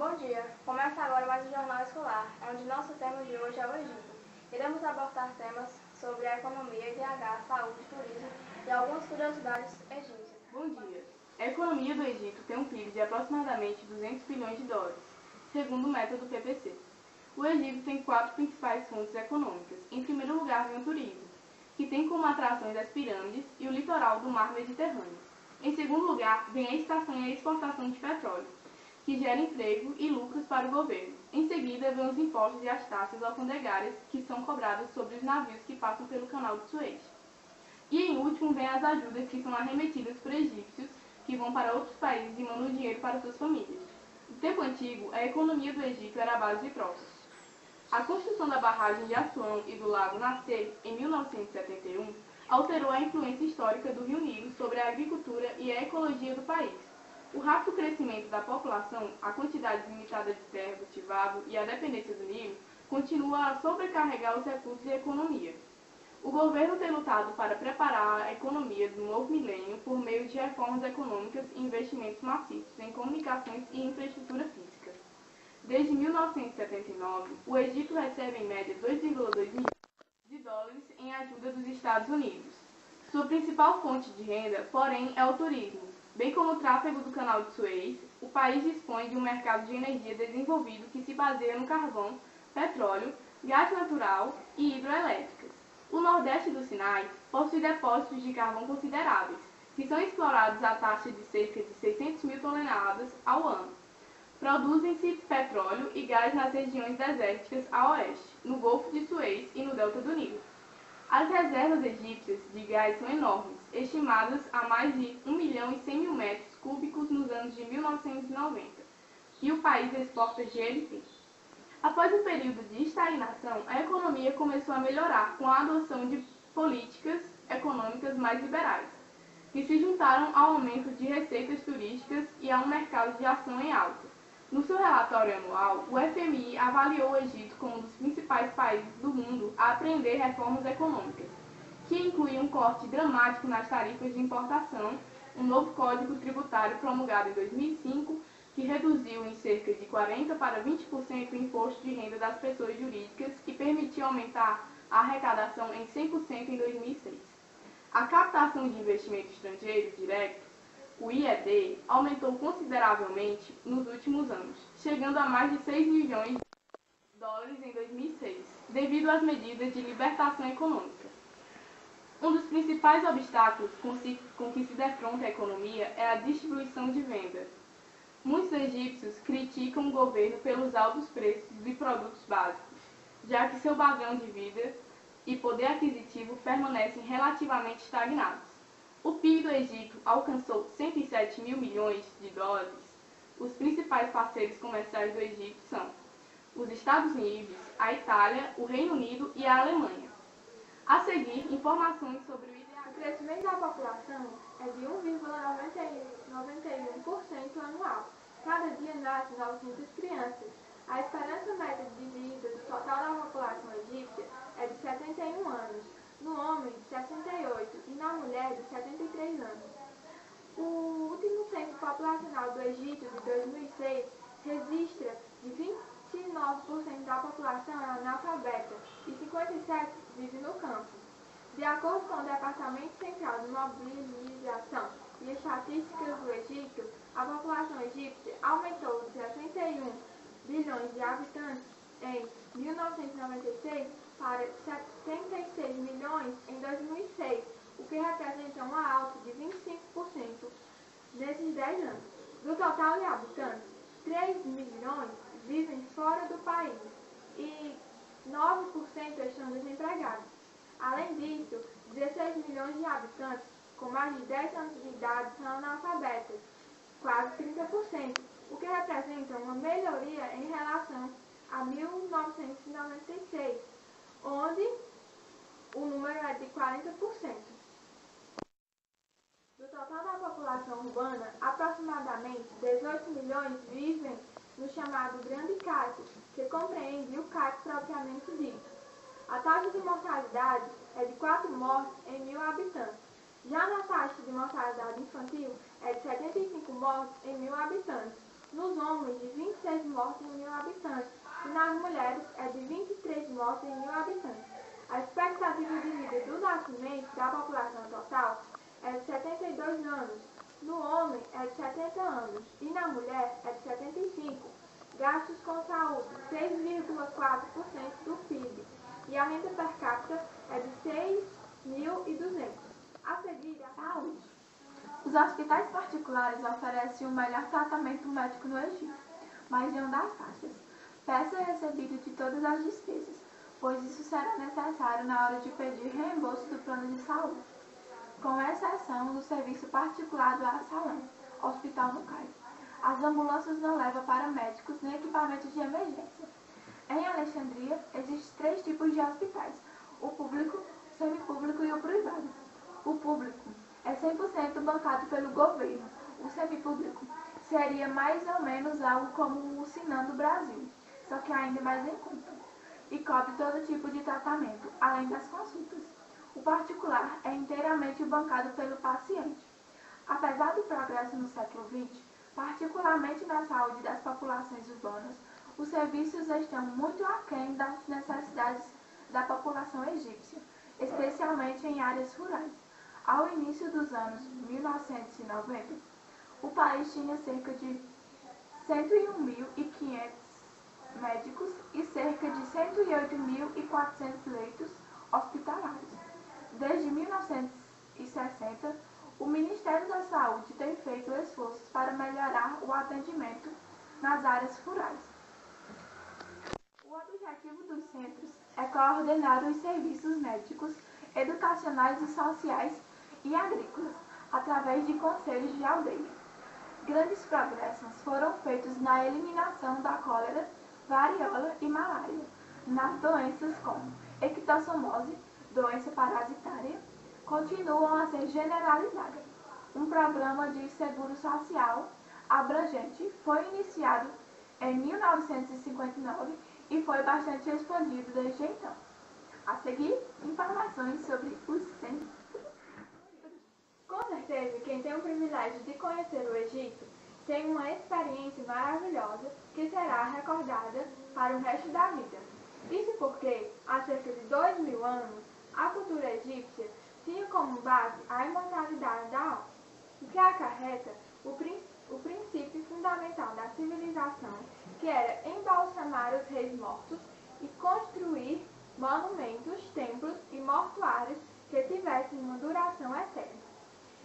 Bom dia! Começa agora mais um Jornal Escolar, onde nosso tema de hoje é o Egito. Iremos abordar temas sobre a economia, IDH, saúde, turismo e algumas curiosidades egípcias. Bom dia! A economia do Egito tem um PIB de aproximadamente 200 bilhões de dólares, segundo o método PPC. O Egito tem 4 principais fontes econômicas. Em primeiro lugar vem o turismo, que tem como atrações as pirâmides e o litoral do mar Mediterrâneo. Em segundo lugar vem a extração e a exportação de petróleo, que gera emprego e lucros para o governo. Em seguida, vêm os impostos e as taxas alfandegárias que são cobradas sobre os navios que passam pelo canal de Suez. E, em último, vêm as ajudas que são arremetidas por egípcios que vão para outros países e mandam dinheiro para suas famílias. No tempo antigo, a economia do Egito era a base de trocas. A construção da barragem de Assuã e do lago Nasser, em 1971, alterou a influência histórica do Rio Nilo sobre a agricultura e a ecologia do país. O rápido crescimento da população, a quantidade limitada de terra cultivável e a dependência do Nilo continua a sobrecarregar os recursos e a economia. O governo tem lutado para preparar a economia do novo milênio por meio de reformas econômicas e investimentos maciços em comunicações e infraestrutura física. Desde 1979, o Egito recebe em média 2,2 milhões de dólares em ajuda dos Estados Unidos. Sua principal fonte de renda, porém, é o turismo. Bem como o tráfego do canal de Suez, o país dispõe de um mercado de energia desenvolvido que se baseia no carvão, petróleo, gás natural e hidroelétricas. O nordeste do Sinai possui depósitos de carvão consideráveis, que são explorados a taxa de cerca de 600 mil toneladas ao ano. Produzem-se petróleo e gás nas regiões desérticas a oeste, no Golfo de Suez e no delta do Nilo. As reservas egípcias de gás são enormes, estimadas a mais de 1 milhão e 100 mil metros cúbicos nos anos de 1990, e o país exporta GLP. Após um período de estagnação, a economia começou a melhorar com a adoção de políticas econômicas mais liberais, que se juntaram ao aumento de receitas turísticas e a um mercado de ação em alta. No seu relatório anual, o FMI avaliou o Egito como um dos principais países do mundo a apreender reformas econômicas, que incluíam um corte dramático nas tarifas de importação, um novo código tributário promulgado em 2005, que reduziu em cerca de 40% para 20% o imposto de renda das pessoas jurídicas e permitiu aumentar a arrecadação em 100% em 2006. A captação de investimento estrangeiro direto, o IED, aumentou consideravelmente nos últimos anos, chegando a mais de 6 milhões de dólares em 2006, devido às medidas de libertação econômica. Um dos principais obstáculos com que se defronta a economia é a distribuição de venda. Muitos egípcios criticam o governo pelos altos preços de produtos básicos, já que seu padrão de vida e poder aquisitivo permanecem relativamente estagnados. O PIB do Egito alcançou 107 mil milhões de dólares. Os principais parceiros comerciais do Egito são os Estados Unidos, a Itália, o Reino Unido e a Alemanha. A seguir, informações sobre o IDH. O crescimento da população é de 1,91% anual. Cada dia nascem 900 crianças. A esperança média de vida do total da população egípcia é de 71 anos, no homem de 68 e na mulher de 73 anos. O último censo populacional do Egito de 2006 registra de 29% da população analfabeta e 57% vive no campo. De acordo com o Departamento Central de Mobilização e Estatísticas do Egito, a população egípcia aumentou de 61 bilhões de habitantes em 1996 para 76 milhões em 2006, o que representa uma alta de 25% nesses 10 anos. Do total de habitantes, 3 milhões vivem fora do país e 9% estão desempregados. Além disso, 16 milhões de habitantes com mais de 10 anos de idade são analfabetas, quase 30%, o que representa uma melhoria em relação a 1996, onde o número é de 40%. Do total da população urbana, aproximadamente 18 milhões vivem no chamado Grande Cairo, que compreende o Cairo propriamente dito. A taxa de mortalidade é de 4 mortes em 1.000 habitantes. Já na taxa de mortalidade infantil é de 75 mortes em 1.000 habitantes. Nos homens, de 26 mortes nas mulheres é de 23 mortes em 1.000 habitantes. A expectativa de vida do nascimento da população total é de 72 anos. No homem é de 70 anos e na mulher é de 75. Gastos com saúde, 6,4% do PIB. E a renda per capita é de 6.200. A seguir, a saúde. Os hospitais particulares oferecem o melhor tratamento médico no Egito, mais de uma das taxas. Peça recebido de todas as despesas, pois isso será necessário na hora de pedir reembolso do plano de saúde, com exceção do serviço particular do As-Salam, Hospital no Cairo. As ambulâncias não levam paramédicos nem equipamentos de emergência. Em Alexandria, existem 3 tipos de hospitais: o público, o semipúblico e o privado. O público é 100% bancado pelo governo. O semipúblico seria mais ou menos algo como o Sinan do Brasil, só que ainda mais em conta, e cobre todo tipo de tratamento, além das consultas. O particular é inteiramente bancado pelo paciente. Apesar do progresso no século XX, particularmente na saúde das populações urbanas, os serviços estão muito aquém das necessidades da população egípcia, especialmente em áreas rurais. Ao início dos anos 1990, o país tinha cerca de 101.500 médicos e cerca de 108.400 leitos hospitalares. Desde 1960, o Ministério da Saúde tem feito esforços para melhorar o atendimento nas áreas rurais. O objetivo dos centros é coordenar os serviços médicos, educacionais e sociais e agrícolas, através de conselhos de aldeia. Grandes progressos foram feitos na eliminação da cólera, varíola e malária, nas doenças como ectossomose, doença parasitária, continuam a ser generalizadas. Um programa de seguro social abrangente foi iniciado em 1959 e foi bastante expandido desde então. A seguir, informações sobre os centros. Com certeza, quem tem o privilégio de conhecer o Egito tem uma experiência maravilhosa que será recordada para o resto da vida. Isso porque, há cerca de 2.000 anos, a cultura egípcia tinha como base a imortalidade da alma, o que acarreta o princípio fundamental da civilização, que era embalsamar os reis mortos e construir monumentos, templos e mortuários que tivessem uma duração eterna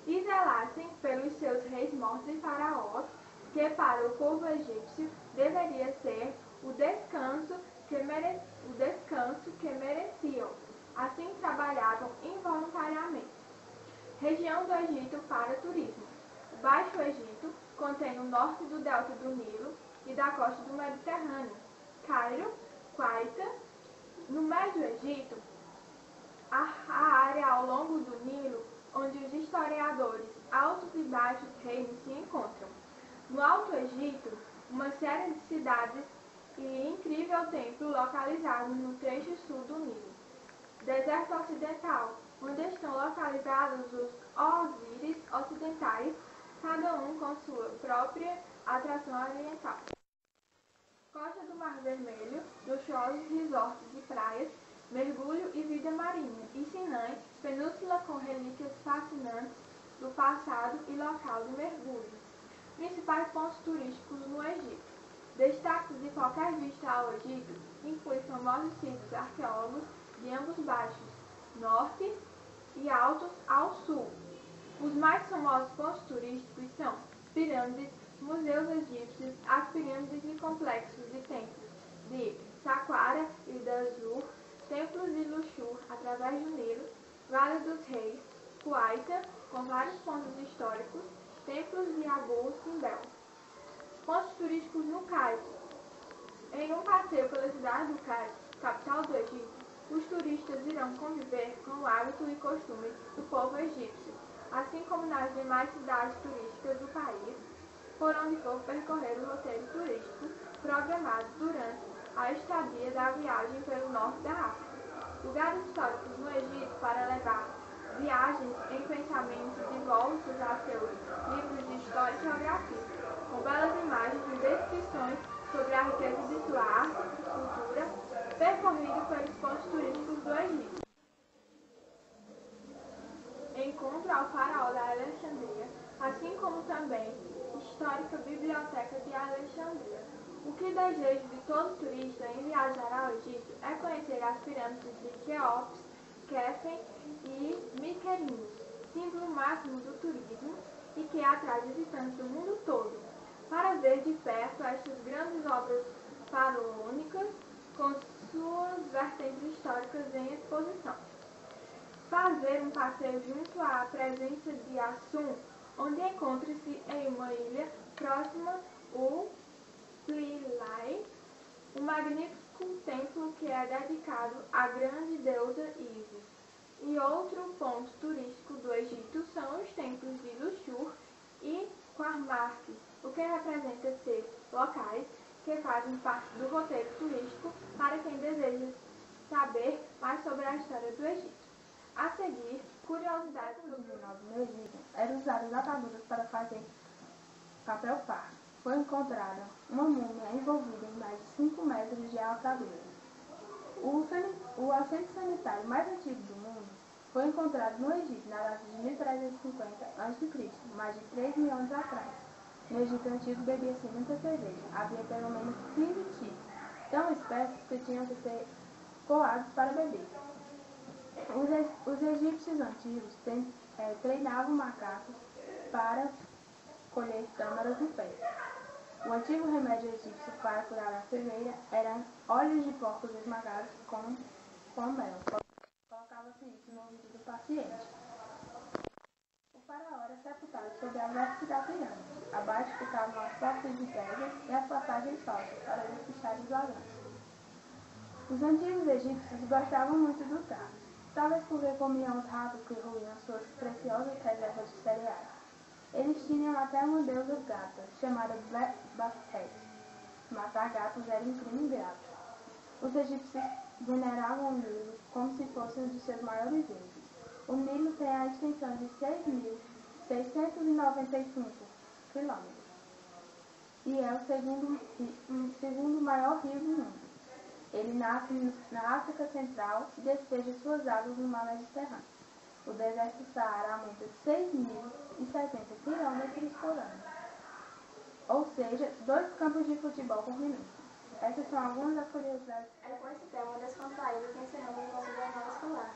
e zelassem pelos seus reis mortos e faraós, que para o povo egípcio deveria ser o descanso que mereciam. Assim trabalhavam involuntariamente. Região do Egito para turismo. O Baixo Egito contém o norte do delta do Nilo e da costa do Mediterrâneo, Cairo, Qaita. No Médio Egito, a área ao longo do Nilo, onde os historiadores Altos e Baixos Reinos se encontram. No Alto Egito, uma série de cidades e incrível templo localizado no trecho sul do Nilo. Deserto Ocidental, onde estão localizados os Osíris ocidentais, cada um com sua própria atração oriental. Costa do Mar Vermelho, luxuosos resorts e praias, mergulho e vida marinha, e Sinai, península com relíquias fascinantes do passado e local de mergulho. Principais pontos turísticos no Egito. Destaques de qualquer vista ao Egito inclui famosos sítios arqueólogos de ambos baixos, norte e altos ao sul. Os mais famosos pontos turísticos são pirâmides, museus egípcios, as pirâmides e complexos de templos de Saqqara e Dahshur, templos de Luxor através do Nilo, Vale dos Reis, Qaita, com vários pontos históricos, templos de Abu Simbel. Pontos turísticos no Cairo. Em um passeio pela cidade do Cairo, capital do Egito, os turistas irão conviver com o hábito e costumes do povo egípcio, assim como nas demais cidades turísticas do país, por onde for percorrer o roteiro turístico programado durante a estadia da viagem pelo norte da África. Lugares históricos no Egito para levar viagens em pensamentos e voltos a seus livros de história e geografia, com belas imagens e descrições sobre a riqueza de sua arte, que desejo de todo turista em viajar ao Egito é conhecer as pirâmides de Quéops, Quéfen e Mykonos, símbolo máximo do turismo e que atrai visitantes do mundo todo, para ver de perto estas grandes obras faraônicas com suas vertentes históricas em exposição. Fazer um passeio junto à presença de Assum, onde encontra-se em uma ilha próxima o Philae, um magnífico templo que é dedicado à grande deusa Ísis. E outro ponto turístico do Egito são os templos de Luxor e Karnak, o que representa ser locais que fazem parte do roteiro turístico para quem deseja saber mais sobre a história do Egito. A seguir, curiosidades sobre No Egito, eram usadas ataduras para fazer papel pardo. Foi encontrada uma múmia envolvida em mais de 5 metros de atadura. O assento sanitário mais antigo do mundo foi encontrado no Egito na data de 1350 a.C., mais de 3 mil anos atrás. No Egito antigo bebia-se muita cerveja. Havia pelo menos 15 tipos, tão espessos que tinham que ser coados para beber. Os egípcios antigos treinavam macacos para colher tâmaras no pé. O antigo remédio egípcio para curar a cegueira era óleos de porcos esmagados com mel. Colocava-se isso no ouvido do paciente. O faraó era sepultado sob a veste da pirâmide. Abaixo ficavam as portas de pedra e as passagens falsas para despistar os ladrões. Os antigos egípcios gostavam muito do trago, talvez porque comiam os ratos que roíam suas preciosas reservas de cereais. Eles tinham até uma deusa gata, chamada Bastet. Matar gatos era um crime grave. Os egípcios veneravam o Nilo como se fosse um de seus maiores deuses. O Nilo tem a extensão de 6.695 quilômetros e é o segundo maior rio do mundo. Ele nasce na África Central e despeja suas águas no mar Mediterrâneo. O deserto do Saara aumenta 6.070 km por ano, ou seja, 2 campos de futebol por minuto. Essas são algumas das curiosidades. É com esse tema descontraído que encerramos o nosso jornal escolar.